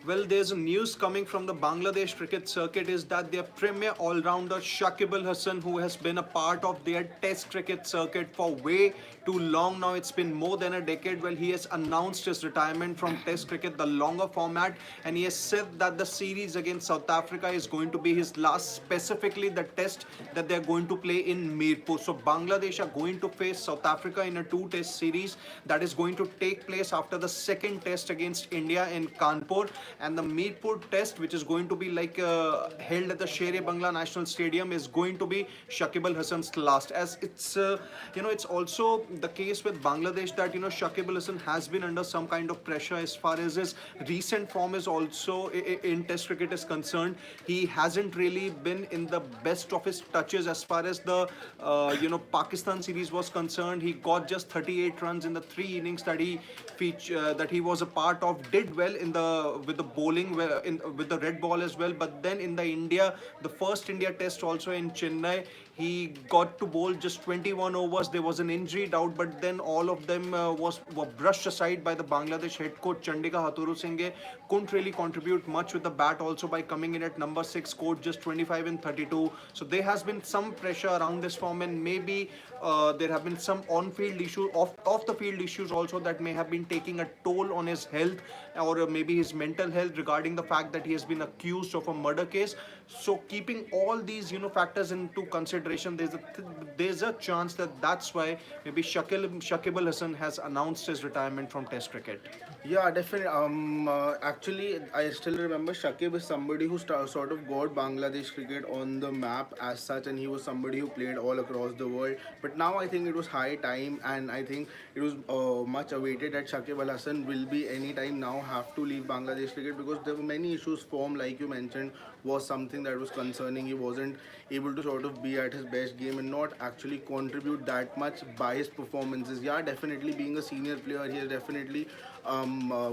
Well, there's a news coming from the Bangladesh cricket circuit is that their premier all-rounder Shakib Al Hasan, who has been a part of their test cricket circuit for way too long now, it's been more than a decade. Well, he has announced his retirement from test cricket, the longer format, and he has said that the series against South Africa is going to be his last, specifically the test that they're going to play in Mirpur. So Bangladesh are going to face South Africa in a two-test series that is going to take place after the second test against India in Kanpur, and the Mirpur test, which is going to be like held at the Sher-e Bangla National Stadium, is going to be Shakib Al Hasan's last. As it's it's also the case with Bangladesh that Shakib Al Hasan has been under some kind of pressure as far as his recent form is also in Test cricket is concerned. He hasn't really been in the best of his touches as far as the Pakistan series was concerned. He got just 38 runs in the three innings that he was a part of. Did well in the with the bowling with the red ball as well. But then in the first India test also in Chennai, he got to bowl just 21 overs. There was an injury doubt, but then all of them were brushed aside by the Bangladesh head coach Chandika Haturu Singh. Couldn't really contribute much with the bat also by coming in at number 6, scored just 25 and 32. So there has been some pressure around this form, and maybe there have been some on-field issues, off-the-field issues also that may have been taking a toll on his health or maybe his mental health regarding the fact that he has been accused of a murder case. So keeping all these factors into consideration, there's a chance that that's why maybe Shakib Al Hasan has announced his retirement from Test cricket. Yeah, definitely. Actually, I still remember Shakib is somebody who sort of got Bangladesh cricket on the map as such, and he was somebody who played all across the world. But now I think it was high time, and I think it was much awaited that Shakib Al Hasan will be any time now have to leave Bangladesh cricket, because there were many issues. Form, like you mentioned, was something that was concerning. He wasn't able to sort of be at his best game and not actually contribute that much by his performances. Yeah, definitely being a senior player, he has definitely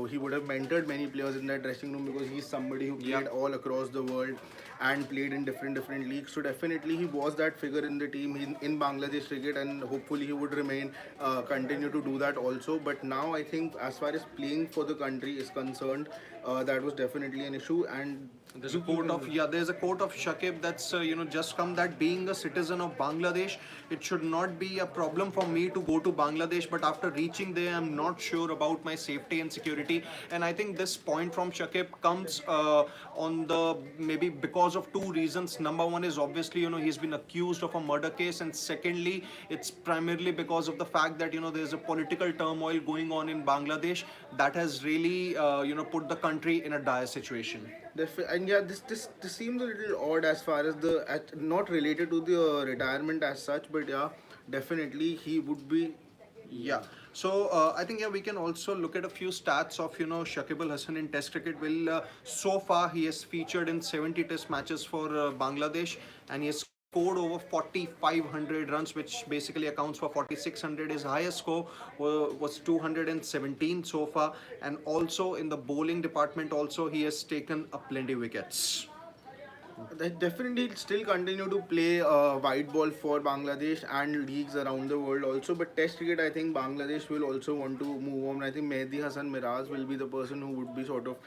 he would have mentored many players in that dressing room, because he's somebody who played all across the world and played in different leagues. So definitely he was that figure in the team in Bangladesh cricket, and hopefully he would remain continue to do that also. But now I think as far as playing for the country is concerned, that was definitely an issue. And There's a quote of Shakib that's just come, that being a citizen of Bangladesh, it should not be a problem for me to go to Bangladesh, but after reaching there, I'm not sure about my safety and security. And I think this point from Shakib comes on the maybe because of two reasons. Number one is obviously he's been accused of a murder case, and secondly, it's primarily because of the fact that there's a political turmoil going on in Bangladesh that has really put the country in a dire situation. And yeah, this seems a little odd as far as not related to the retirement as such, but yeah, definitely he would be. Yeah. So I think we can also look at a few stats of Shakib Al Hasan in Test cricket. Well, so far he has featured in 70 Test matches for Bangladesh, and he has scored over 4,500 runs, which basically accounts for 4,600. His highest score was 217 so far, and also in the bowling department, also he has taken a plenty wickets. They definitely still continue to play white ball for Bangladesh and leagues around the world also. But Test cricket, I think Bangladesh will also want to move on. I think Mehdi Hassan Miraz will be the person who would be sort of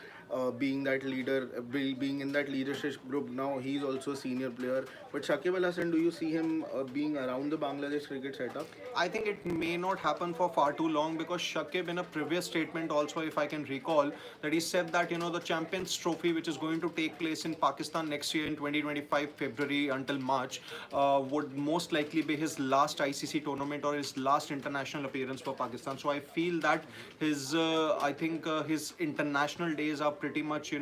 being that leader, being in that leadership group. Now he's also a senior player. But Shakib Al Hasan, do you see him being around the Bangladesh cricket setup? I think it may not happen for far too long, because Shakib, in a previous statement also, if I can recall, that he said that the Champions Trophy, which is going to take place in Pakistan next year in 2025 February until March, would most likely be his last ICC tournament or his last international appearance for Pakistan. So I feel that his international days are pretty much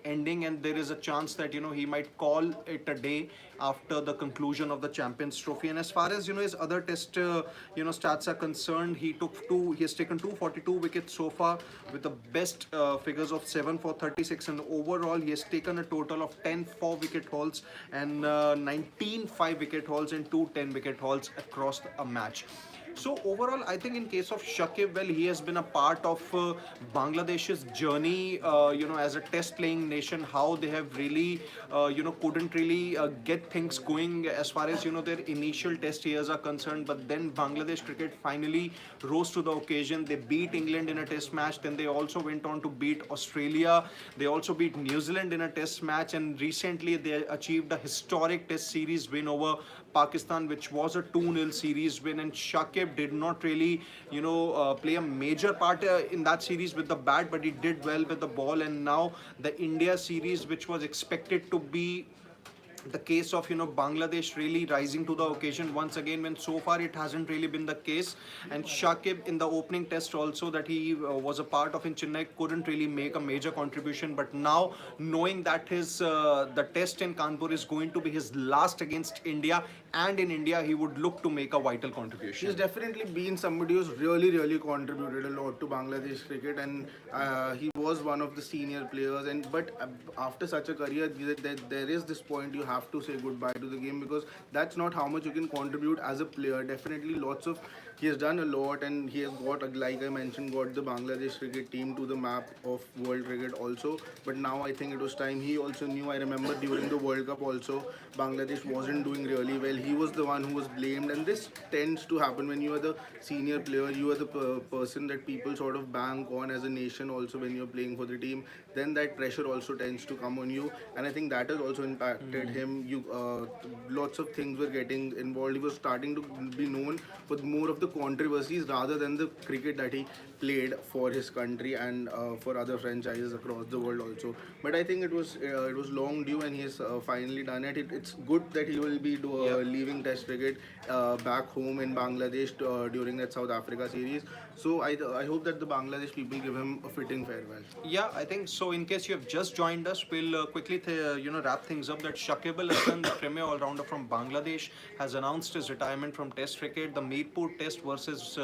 ending, and there is a chance that he might call it a day after the conclusion of the Champions Trophy. And as far as his other test stats are concerned, he has taken 242 wickets so far, with the best figures of 7 for 36, and overall he has taken a total of 10 4-wicket hauls and 19 5-wicket hauls and 2 10-wicket hauls across a match. So overall, I think in case of Shakib, well, he has been a part of Bangladesh's journey, as a test playing nation, how they have really, couldn't really get things going as far as, their initial test years are concerned. But then Bangladesh cricket finally rose to the occasion. They beat England in a test match. Then they also went on to beat Australia. They also beat New Zealand in a test match. And recently they achieved a historic test series win over Pakistan, which was a 2-0 series win. And Shakib did not really, play a major part in that series with the bat, but he did well with the ball. And now the India series, which was expected to be the case of Bangladesh really rising to the occasion once again, when so far it hasn't really been the case. And Shakib in the opening test also that he was a part of in Chennai couldn't really make a major contribution, but now knowing that his the test in Kanpur is going to be his last against India, and in India he would look to make a vital contribution. He's definitely been somebody who's really contributed a lot to Bangladesh cricket, and he was one of the senior players. And but after such a career, there is this point you have to say goodbye to the game, because that's not how much you can contribute as a player. Definitely, he has done a lot, and he has got, like I mentioned, got the Bangladesh cricket team to the map of world cricket also. But now I think it was time. He also knew. I remember during the World Cup also, Bangladesh wasn't doing really well. He was the one who was blamed, and this tends to happen when you are the senior player. You are the person that people sort of bank on as a nation. Also, when you're playing for the team, then that pressure also tends to come on you, and I think that has also impacted him. Lots of things were getting involved. He was starting to be known for more of the controversies rather than the cricket that he played for his country and for other franchises across the world also. But I think it was long due, and he has finally done it. It's good that he will be leaving Test cricket back home in Bangladesh during that South Africa series. So I hope that the Bangladesh people give him a fitting farewell. Yeah, I think so. In case you have just joined us, we'll quickly wrap things up that Shakib Al Hasan, the premier all-rounder from Bangladesh, has announced his retirement from Test cricket. The Mirpur Test versus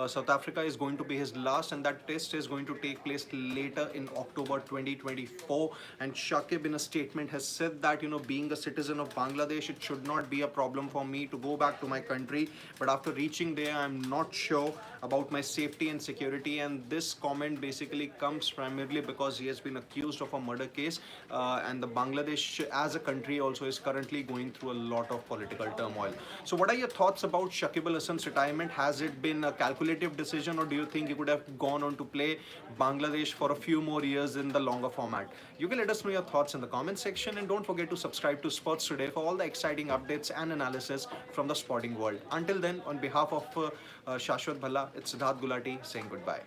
South Africa is going to be his last, and that test is going to take place later in October 2024. And Shakib, in a statement, has said that being a citizen of Bangladesh, it should not be a problem for me to go back to my country. But after reaching there, I'm not sure about my safety and security. And this comment basically comes primarily because he has been accused of a murder case, and the Bangladesh as a country also is currently going through a lot of political turmoil. So what are your thoughts about Shakib Al Hasan's retirement? Has it been a calculative decision, or do you think he could have gone on to play Bangladesh for a few more years in the longer format? You can let us know your thoughts in the comment section, and don't forget to subscribe to Sports Today for all the exciting updates and analysis from the sporting world. Until then, on behalf of Shashwat Bhalla, it's Siddharth Gulati saying goodbye.